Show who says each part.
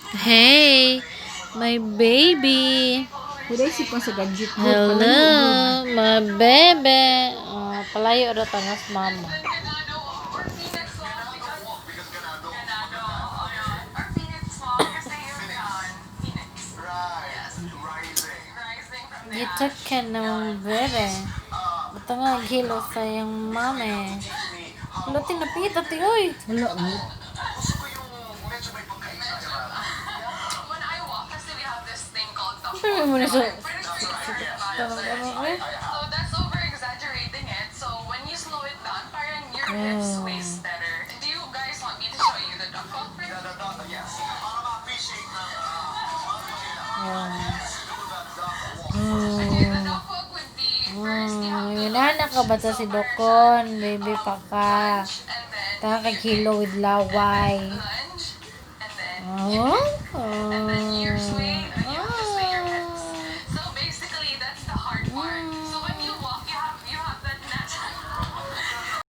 Speaker 1: Hey, my baby.
Speaker 2: Hudai ko sa gadget ko.
Speaker 1: Hello, my baby. Palayo ro tangas mama. Gitak ka ng bebe. Ito nga hilo sa yung mami. Wala tinapita ti oy.
Speaker 2: Wala mo.
Speaker 1: Pero mo na so.
Speaker 3: That's over exaggerating it. So when you slow it down, parang your lips waste better. Do you guys want me to show you the duck call first? The duck walk would be first you have the
Speaker 1: Inana ka ba ta si Dokon? Baby pa ka.
Speaker 3: and then
Speaker 1: Taka kay kilo with laway.
Speaker 3: lunge, and then
Speaker 1: Oh?